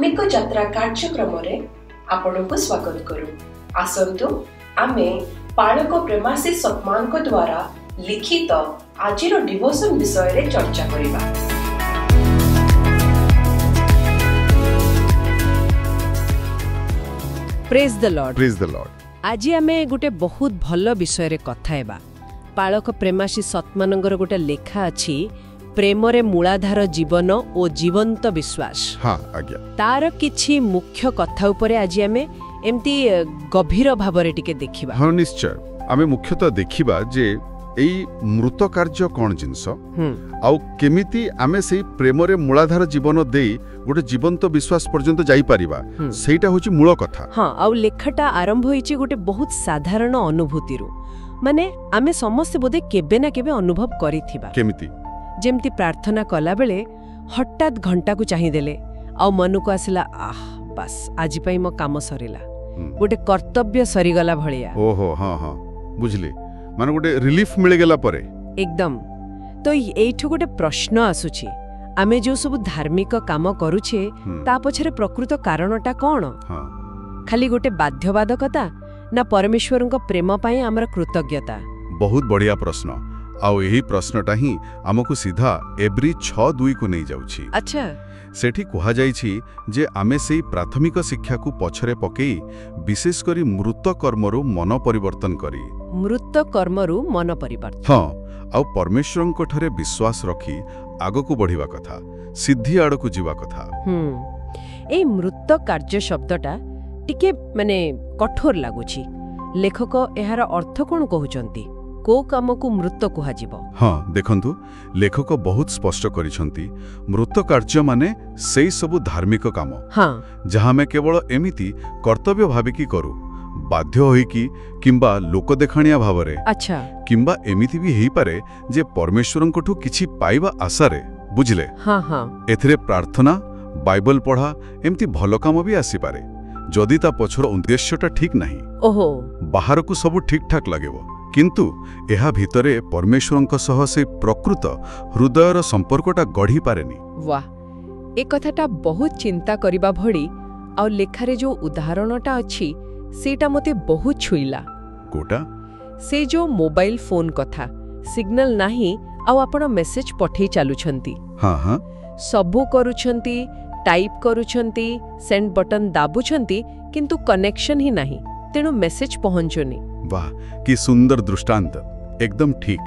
धार्मिक यात्रा कार्यक्रम रे आपनको स्वागत करू। आसंतु आमे पालक प्रेमाशीष सतमान को द्वारा लिखित आजिर डिवोशन विषय रे चर्चा करिबा। Praise the Lord. Praise the Lord. आज आमे गोटे बहुत भल विषय रे कथा हेबा। पालक प्रेमाशीष सतमानंगर गोटे लेखा अछि प्रेमरे मूलाधार जीवन और जीवंत विश्वास। हाँ आज्ञा। तार किछि मुख्य कथा उपरे आज आमे एमती गभीर भावरे टिके देखिबा। हाँ निश्चय आमे मुख्यतः देखिबा जे एई मृत कार्य कोन जिंस आउ केमिति आमे सेई प्रेमरे मूलाधार जीवन देई गोटे जीवंत विश्वास पर्यंत जाई परिबा सेटा होची मूल कथा। हाँ आउ लेखाटा आरंभ होईची गोटे बहुत साधारण अनुभूति रु, माने आमे समस्त बोधे केबे ना केबे अनुभव करिथिबा। केमिति जेमती प्रार्थना कला बेले हठात घंटा को चाहि देले आ मन को आसिला आह बस आज पई मो काम सरिला, गोटे कर्तव्य सरीगला भलिया। ओहो हाँ हाँ बुझली, माने गोटे रिलीफ मिल गेला परे एकदम। तो एठु गोटे प्रश्न आसुछि, आमे जो सब धार्मिक काम करूछे ता पछरे प्रकृत कारणटा कोन? खाली गोटे बाध्यबाधकता ना परमेश्वरଙ୍କ प्रेम पई हमर कृतज्ञता? बहुत बढ़िया प्रश्न। आउ यही प्रश्नटा ही आमको सीधा एब्री 6:2 को नहीं जाउछि। अच्छा सेठी कहा जाइछि जे आमे सेई प्राथमिक शिक्षा को पछरे पकेई विशेष करी मृत कर्मरु मन परिवर्तन करी। मृत कर्मरु मन परिवर्तन। हाँ आउ परमेश्वरଙ୍କ ठरे विश्वास रखी आगको बढ़िबा कथा, सिद्धि आड़को जीवा कथा। ए मृत कार्य शब्दटा टिके माने कठोर लागुछि। लेखक एहार अर्थ कोन कहउचंती? को काम को मृत कुहा जीवो? हाँ देखंतु लेखक बहुत स्पष्ट करिसंती मृत कार्य माने सेई सबु धार्मिक काम। हाँ जहाँ में केवल एमिति कर्तव्य भाविकी करू, बाध्य होइकी किंबा लोक देखाणिया भावरे। अच्छा किंबा एमिति भी हेई पारे जे परमेश्वरंकठु किछि पाइबा आशारे। बुझले? हाँ हाँ। एथिरे प्रार्थना, बाइबल पढ़ा एमती भलो काम भी आसी पारे जदि ता पछर उद्देश्यटा ठीक नाही। ओहो बाहर को सब ठीक ठाक लागेबो किंतु एहा भितरे परमेश्वरंक सह से प्रकृत हृदयर संपर्कटा गढ़ी पारेनी। वाह, ए कथाटा बहुत चिंता करिबा भड़ी। आ लेखारे जो उदाहरणटा अछि सेटा मते बहुत छुइला। कोटा? से जो मोबाइल फोन कथा, सिग्नल नाही आ आपण मेसेज पठेई चालुछंती। हाँ हाँ सबु करूछंती, टाइप करूछंती, सेंड बटन दाबुछंती किंतु कनेक्शन ही नाही, तेणु मेसेज पहुंचुनी। वाह कि सुंदर दृष्टांत, एकदम ठीक।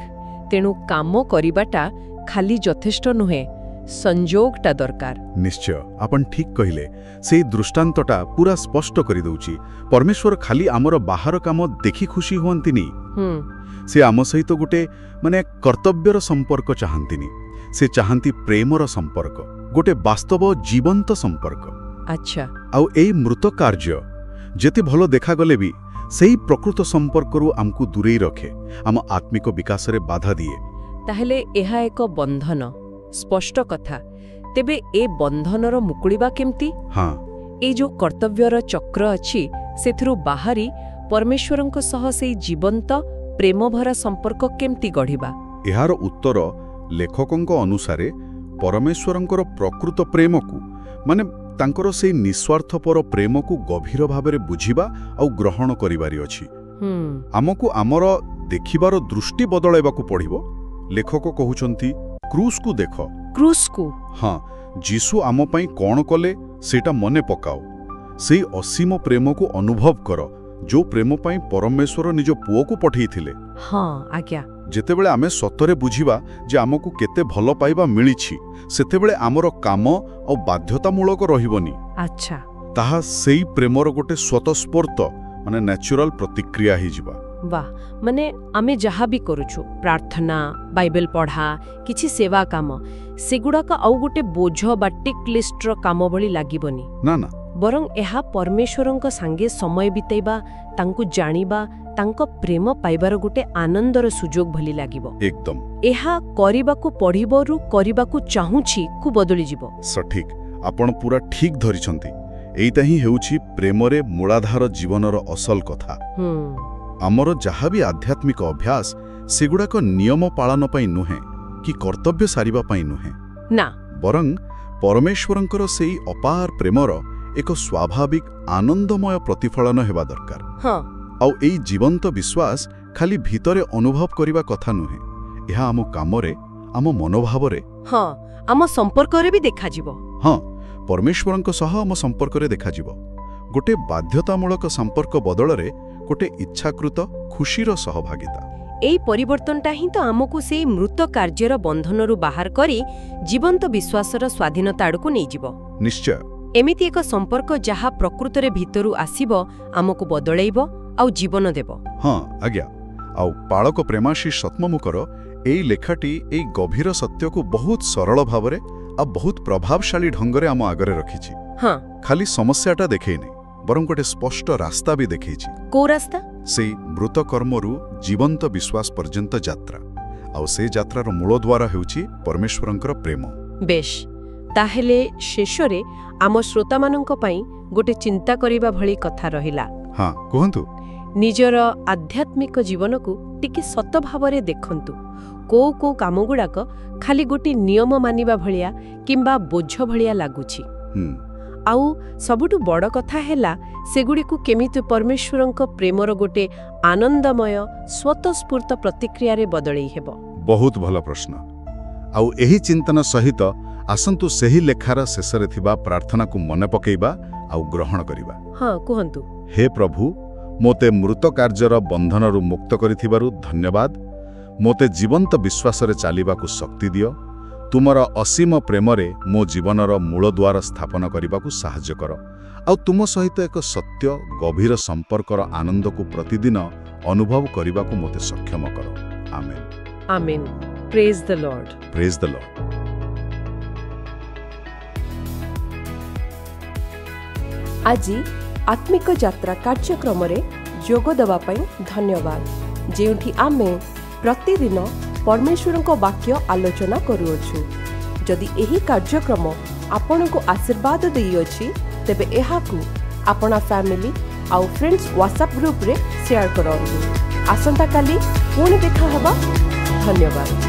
तेणु काम करिबाटा खाली यथेष्ट नुहे, संजोगटा दरकार। निश्चय आपण ठीक कहिले। से दृष्टांतटा पूरा स्पष्ट करि दउची परमेश्वर खाली आमर बाहर काम देखि खुशी होंतिनी। से आम सहित गोटे माने कर्तव्यर संपर्क चाहंतिनी, से चाहंती प्रेमर संपर्क, गोटे वास्तव जीवंत संपर्क। अच्छा आउ एई मृत कार्य जेते भलो देखा गले भी सेही प्रकृत संपर्करू आमको दूरेई रखे, आम आत्मिक विकास रे बाधा दिए। ताहेले एहा एक बंधन, स्पष्ट कथा। तेबे ए बंधनर मुकुलिबा केमती? हाँ ए जो कर्तव्यर चक्र अछि सेथरु बाहरी परमेश्वरंक सह सेई जीवंत प्रेम भरा संपर्क केमती गढ़िबा? एहार उत्तर लेखकंक अनुसारे परमेश्वरंकर प्रकृत प्रेम को माने तांकर से निस्वार्थपर प्रेम को गभीर भाबरे बुझिबा और ग्रहण करिबारी अछि। आमको आमर देखिबार दृष्टि बदलाइबाकू पड़िबो। लेखक कहउचंती क्रूस को देख। क्रूस को? हाँ, जीसु आम पई कोन कले सेटा मने पकाओ। सेई असीम प्रेम को अनुभव कर जो प्रेम पई परमेश्वर निज पुओ को पठेइथिले। हाँ आज्ञा। जेतेबेले आमे सतरे बुझिबा जे आमको केते भलो पाइबा मिलिछि सेतेबेले आमर काम और बाध्यतामूलक रहिबनी। अच्छा ताहा सेई प्रेमर गोटे स्वतस्फूर्त माने नेचुरल प्रतिक्रिया ही जिबा। वाह, माने आमे जहा भी करूछु, प्रार्थना, बाइबल पढ़ा, किछि सेवा काम, सेगुडा का आउ गोटे बोझ बा टिक लिस्टर काम भली लागिबनी। ना ना, बरं एहा परमेश्वरंक संगे समय बितेबा, तांकु जानिबा, तांको प्रेम पाइबार गोटे आनंदर सुजोग भली लागिबो। एकदम एहा करिबाकू पढ़िबरु करिबाकू चाहुछि कु बदली जिवो। सठिक, आपण पूरा ठीक धरिछंती। एइता ही हेउछि प्रेमरे मूलाधार जीवनर असल कथा। आमर जहा भी आध्यात्मिक अभ्यास सेगुडाक नियम पालन पई नुहे कि कर्तव्य सारिबा पई नुहे ना, बरं परमेश्वरंकर सेई अपार प्रेमर एक स्वाभाविक आनंदमय प्रतिफलन हेबा दरकार। हाँ आउ एई जीवंत विश्वास खाली भीतरे अनुभव करिबा कथा नुहे, यह आम कामरे आम मनोभावरे हाँ आम संपर्करे भी देखा जीवो। हाँ परमेश्वरंक सह आम संपर्करे देखा जीवो। गोटे बाध्यतामूलक संपर्क बदलरे गोटे इच्छाकृत खुशीर सहभागिता। एई परिवर्तनटा ही तो आमको से मृत कार्यर बंधनरु बाहर करी जीवंत विश्वासर स्वाधीनता आड़कू नहीं जीवो। निश्चय एमिति एक संपर्क जहा प्रकृतरे भितरु आसीबो आमको बदलैबो आउ जीवन देबो। हाँ आज्ञा आउ पाळक प्रेमाशीष सत्ममुखर एई लेखाटी एई गभीर सत्य को बहुत सरल भावरे आ बहुत प्रभावशाली ढंगरे आम आगरे रखिछि। हाँ खाली समस्याटा देखैनी बरं गोटे स्पष्ट रास्ता भी देखैछि। को रास्ता? सेई मृत कर्मरु जीवंत विश्वास पर्यंत यात्रा आउ से यात्रार मूलद्वार हेउछि परमेश्वरंकर प्रेम। बेश ताहेले शेषरे आम श्रोतामानंक पई गोटे चिंता करिबा भली कथा रहिला। हाँ कहंतु। निजर आध्यात्मिक जीवन को टिके सत भावरे देखंतु। को काम गुड़ाक खाली गोटे नियम मानिबा भलिया किंबा बोझ भलिया लागुछि। आउ सबुठु बड़ कथा हैला सेगुड़िकु केमिति परमेश्वरंक प्रेमर गोटे आनंदमय स्वतस्फूर्त प्रतिक्रिया रे बदलई हेबो। बहुत भल प्रश्न। आउ एही चिंतन सहित आसंतु सेही लेखार शेषरे थिबा प्रार्थना को मन पकेइबा आउ ग्रहण करिबा। हाँ कहंतु। हे प्रभु मोते मृत कार्यर बंधनरु मुक्त करिथिबारु धन्यवाद। मोते जीवंत विश्वास रे चालिबाकु शक्ति दियो। तुमर असीम प्रेमरे मो जीवनर मूलद्वार स्थापन करिबाकु साहाय्य कर। आउ तुम सहित एक सत्य गभीर संपर्कर आनंद को प्रतिदिन अनुभव करिबाकु मोते सक्षम कर। Amen. Amen. Praise the Lord. Praise the Lord. आज आत्मिक यात्रा कार्यक्रम रे जोग देवा पई धन्यवाद। जेउठी आमे प्रतिदिन परमेश्वर को वाक्य आलोचना करूछु। जदि एही कार्यक्रम आपनको आशीर्वाद देइयोछि तेबे एहाकू आपना फैमिली आउ फ्रेंड्स व्हाट्सएप ग्रुप रे शेयर करंतु। आसंता काली पुणी देखा हबा। धन्यवाद।